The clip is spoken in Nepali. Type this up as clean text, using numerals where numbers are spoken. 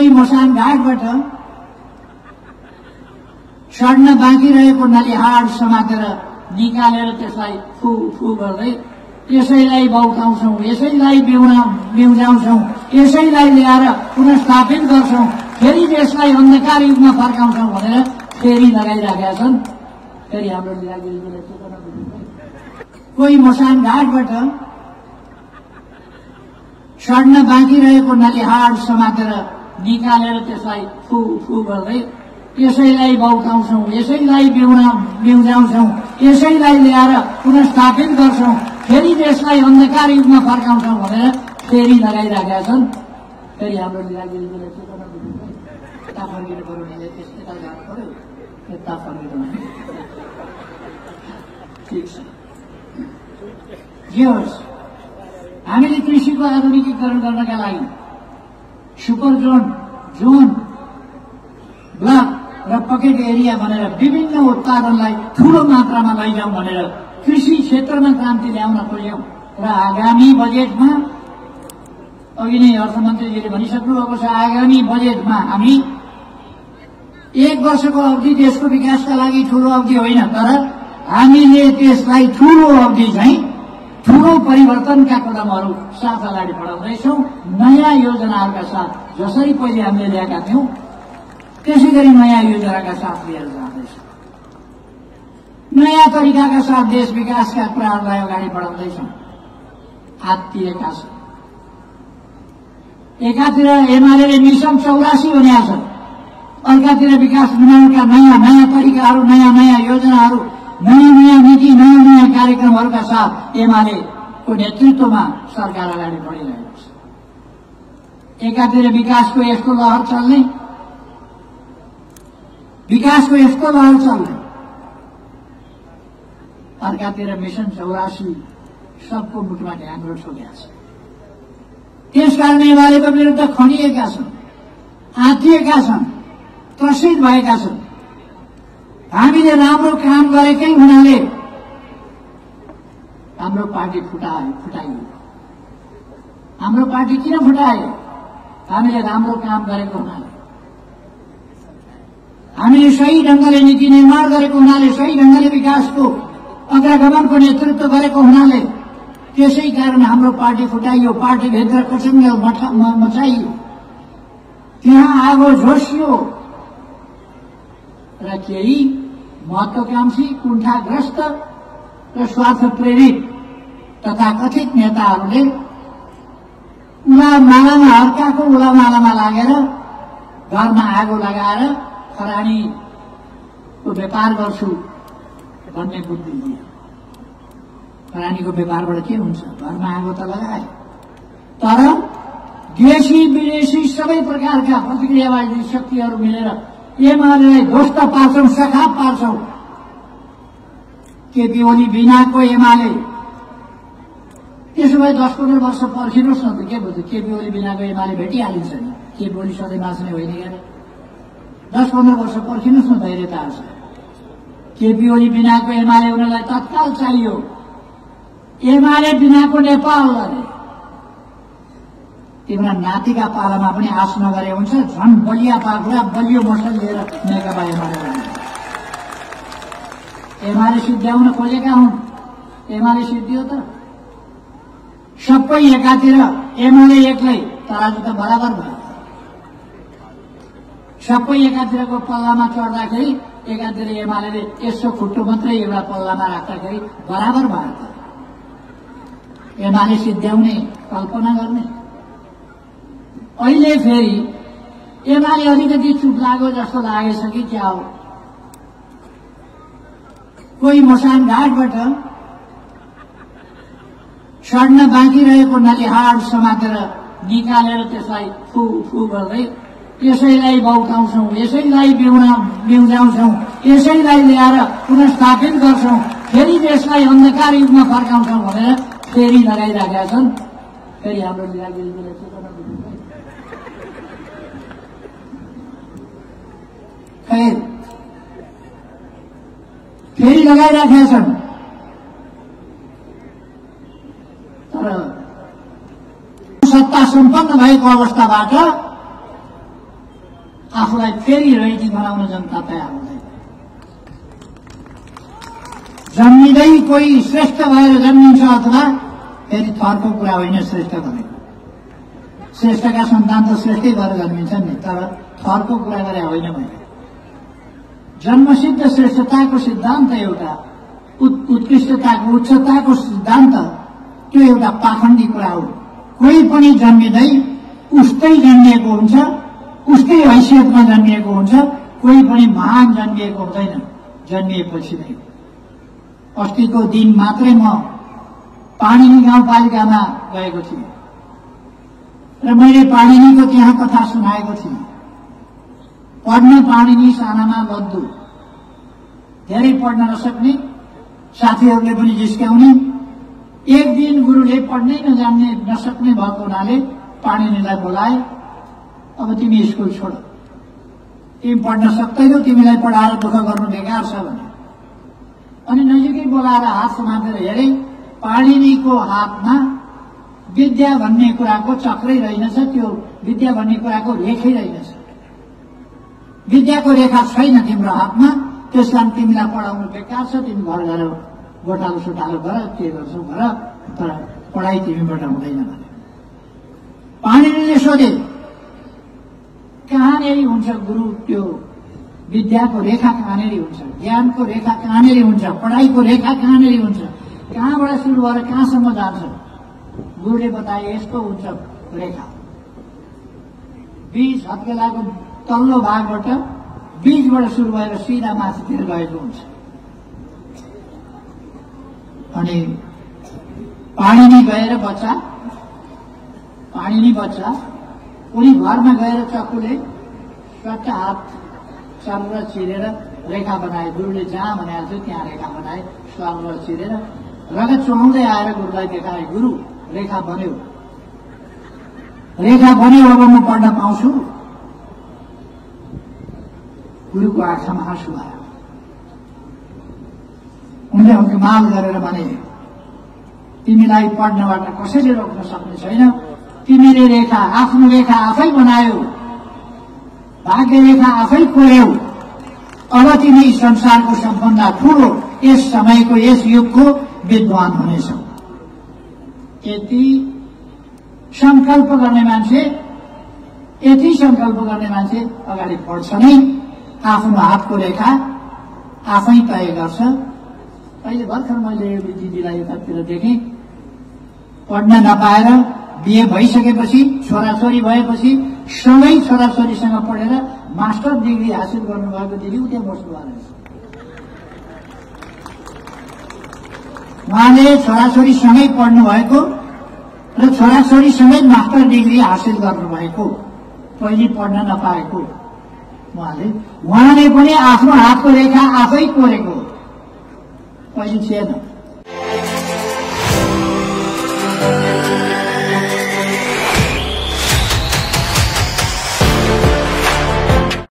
कोही मसान घाटबाट सड्न बाँकी रहेको नलीहाड समातेर निकालेर त्यसलाई फु फु गर्दै यसैलाई बौताउँछौं, यसैलाई बिउजाउँछौं, यसैलाई ल्याएर पुनर्स्थापित गर्छौं, फेरि देशलाई अन्धकार युगमा फर्काउँछौं भनेर फेरि लगाइराखेका छन्। फेरि हाम्रो लिलागिरीले चेतना बुझ्नु। कोही मसान घाटबाट सड्न बाँकी रहेको नलीहाड समातेर निकालेर त्यसलाई फु फु गर्दै यसैलाई बौताउँछौं, यसैलाई बिउजाउँछौं, यसैलाई ल्याएर पुनर्स्थापित गर्छौं, फेरि देशलाई अन्धकार युगमा फर्काउँछौं भनेर फेरि लगाइराखेका छन्। फेरि हाम्रो लिलागिरीले चेतना बुझ्नु। यता फर्किनु पर्यो भने यता जानु पर्यो, यता फर्किनु। ठिक छ, जे होस्, हामीले कृषिको आधुनिकीकरण गर्नका लागि सुपर जोन, ब्लक र पकेट एरिया भनेर विभिन्न उत्पादनलाई ठूलो मात्रामा लैजाउँ भनेर कृषि क्षेत्रमा क्रान्ति ल्याउन खोज्यौं र आगामी बजेटमा, अघि नै अर्थमन्त्रीजीले भनिसक्नु भएको छ, आगामी बजेटमा हामी 1 वर्षको अवधि देशको विकासका लागि ठूलो अवधि होइन, तर हामीले त्यसलाई ठूलो अवधि चाहिँ ठूलो परिवर्तनका कदमहरू साथ अगाडि बढाउँदैछौं। नयाँ योजनाहरूका साथ, जसरी पहिले हामीले ल्याएका थियौं त्यसै गरी नयाँ योजनाका साथ लिएर जाँदैछौं। नयाँ तरिकाका साथ देश विकासका कुराहरूलाई अगाडि बढाउँदैछौं। हाततिरेका छन्। एकातिर एमाले मिशन 84 भनेका छन्, अर्कातिर विकास बनाउनका नयाँ तरिकाहरू, नयाँ योजनाहरू, नयाँ नीति, नयाँ कार्यक्रमहरूका साथ एमालेको नेतृत्वमा सरकार अगाडि बढिरहेको छ। एकातिर विकासको यस्तो लहर चल्ने, अर्कातिर मिशन 84 सबको मुटुमा ढ्याङ्ग्रो ठोकेका छ। त्यसकारण एमालेको विरुद्ध खनिएका छन्, आँतिएका छन्, त्रसित भएका छन्। हामीले राम्रो काम गरेकै हुनाले हाम्रो पार्टी फुटाइयो। हाम्रो पार्टी किन फुटायो? हामीले राम्रो काम गरेको हुनाले, हामीले सही ढंगले नीति निर्माण गरेको हुनाले, सही ढंगले विकासको अग्रगमनको नेतृत्व गरेको हुनाले त्यसै कारण हाम्रो पार्टी फुटाइयो। पार्टीभित्र प्रसङ्ग मचाइयो, त्यहाँ आगो झोसियो र केही महत्वाकांक्षी, कुण्ठाग्रस्त र स्वार्थ प्रेरित तथाकथित नेताहरूले उलामालामा, अर्काको उलामालामा लागेर घरमा आगो लगाएर खरानीको व्यापार गर्छु भन्ने बुद्धि दियो। खरानीको व्यापारबाट के हुन्छ? घरमा आगो त लगाए, तर देशी विदेशी सबै प्रकारका प्रतिक्रियावादी शक्तिहरू मिलेर एमालेलाई ध्वस्त पार्छौं, सखा पार्छौं। केपी ओली बिनाको एमाले। त्यसो भए 10-15 वर्ष पर्खिनुहोस् न त, के बुझ्यो? केपी ओली बिनाको एमाले भेटिहालिन्छ नि। केपी ओली सधैँ बाँच्ने होइन क्या? 10-15 वर्ष पर्खिनुहोस् न, धैर्यता छ। केपी ओली बिनाको एमाले उनीहरूलाई तत्काल चाहियो। एमाले बिनाको नेपाल अरे तिम्रा नातिका पालामा पनि आश नगरे हुन्छ। झन् बलिया पाखुरा, बलियो मोर्चा लिएर नेकपा एमाले सिद्ध्याउन खोजेका हुन्। एमाले सिद्धियो त? सबै एकातिर एमाले एक्लै, तराजु त बराबर भयो। सबै एकातिरको पल्लामा चढ्दाखेरि एकातिर एमाले यसो खुट्टो मात्रै एउटा पल्लामा राख्दाखेरि बराबर भयो त। एमाले सिद्ध्याउने कल्पना गर्ने। अहिले फेरि एमाले अलिकति चुप लाग्यो जस्तो लागेछ कि क्या हो? कोही मसान घाटबाट सड्न बाँकी रहेको नलीहाड समातेर निकालेर त्यसलाई फु फु गर्दै यसैलाई बौताउँछौं, यसैलाई बिउजाउँछौं, यसैलाई ल्याएर पुनर्स्थापित गर्छौं, फेरि देशलाई अन्धकार युगमा फर्काउँछौं भनेर फेरि लगाइराखेका छन्। फेरि हाम्रो लिलागिरीले चेतना बुझ्नु। खैर, फेरि लगाइराखेका छन्, तर सत्ता सम्पन्न भएको अवस्थाबाट आफूलाई फेरि रैटी बनाउन जनता तयार हुँदैन। जन्मिँदै कोही श्रेष्ठ भएर जन्मिन्छ अथवा फेरि थरको कुरा होइन श्रेष्ठ भनेको। श्रेष्ठका सन्तान त श्रेष्ठै भएर जन्मिन्छन् नि, तर थरको कुरा गरे होइन मैले। जन्मसिद्ध श्रेष्ठताको सिद्धान्त एउटा उत्कृष्टताको उच्चताको सिद्धान्त त्यो एउटा पाखण्डी कुरा हो। कोही पनि जन्मिँदै उस्तै जन्मिएको हुन्छ, उस्तै हैसियतमा जन्मिएको हुन्छ। कोही पनि महान जन्मिएको हुँदैन जन्मिएपछि नै। अस्तिको दिन मात्रै म पाणिनी गाउँपालिकामा गएको थिएँ र मैले पाणिनीको त्यहाँ कथा सुनाएको थिएँ। पढ्न पाणिनी सानामा बद्दु, धेरै पढ्न नसक्ने, साथीहरूले पनि जिस्क्याउने। एक दिन गुरुले पढ्नै नजान्ने नसक्ने भएको हुनाले पाणिनीलाई बोलाए, अब तिमी स्कुल छोड, तिमी पढ्न सक्दैनौ, तिमीलाई पढाएर दुःख गर्नु बेकार छ भने। अनि नजिकै बोलाएर हात समातेर हेरे, पाणिनीको हातमा विद्या भन्ने कुराको चक्रै रहेनछ, त्यो विद्या भन्ने कुराको रेखै रहेनछ। विद्याको रेखा छैन तिम्रो हातमा, त्यसलाई तिमीलाई पढाउनु बेकार छ, तिमी घर गएर गोठालो सोटालो गर, के गर्छौ गर, तर पढाइ तिमीबाट हुँदैन भने। पाणिनीले सोधे, कहाँनिर हुन्छ गुरु त्यो विद्याको रेखा कहाँनिर हुन्छ, ज्ञानको रेखा कहाँनिर हुन्छ, पढाइको रेखा कहाँनिर हुन्छ, कहाँबाट सुरु भएर कहाँसम्म जान्छ? गुरुले बताए, यस्तो हुन्छ रेखा। बीज हत्केलाको तल्लो भागबाट बीजबाट सुरु भएर सिधा माथितिर गएको हुन्छ। अनि पाणिनी गएर बच्चा उनी घरमा गएर चक्कुले स्वाट हात सर्र चिरेर रेखा बनाए। गुरुले जहाँ भनेको थियो त्यहाँ रेखा बनाए, सर्र चिरेर रगत चुहाउँदै आएर गुरुलाई देखाए, गुरु रेखा बन्यो, अब म पढ्न पाउँछु। गुरुको आँखामा आँसु आयो। उनले हकमाल गरेर भने, तिमीलाई पढ्नबाट कसैले रोक्न सक्ने छैन। तिमीले रेखा, आफ्नो रेखा आफै बनायो, भाग्य रेखा आफै कोर्यौ। अब तिमी संसारको सबभन्दा ठूलो यस समयको यस युगको विद्वान हुनेछौ। यति संकल्प गर्ने मान्छे अगाडि बढ्छ नै, आफ्नो हातको रेखा आफै तय गर्छ। अहिले भर्खर मैले एउटा दिदीलाई यतातिर देखेँ, पढ्न नपाएर बिहे भइसकेपछि, छोराछोरी भएपछि सँगै छोराछोरीसँग पढेर मास्टर डिग्री हासिल गर्नुभएको दिदी उतै बस्नुभएको रहेछ। उहाँले छोराछोरीसँगै पढ्नु भएको र छोराछोरीसँगै मास्टर डिग्री हासिल गर्नुभएको, पहिले पढ्न नपाएको उहाँले पनि आफ्नो हातको रेखा आफै कोरेको, पहिले थिएन।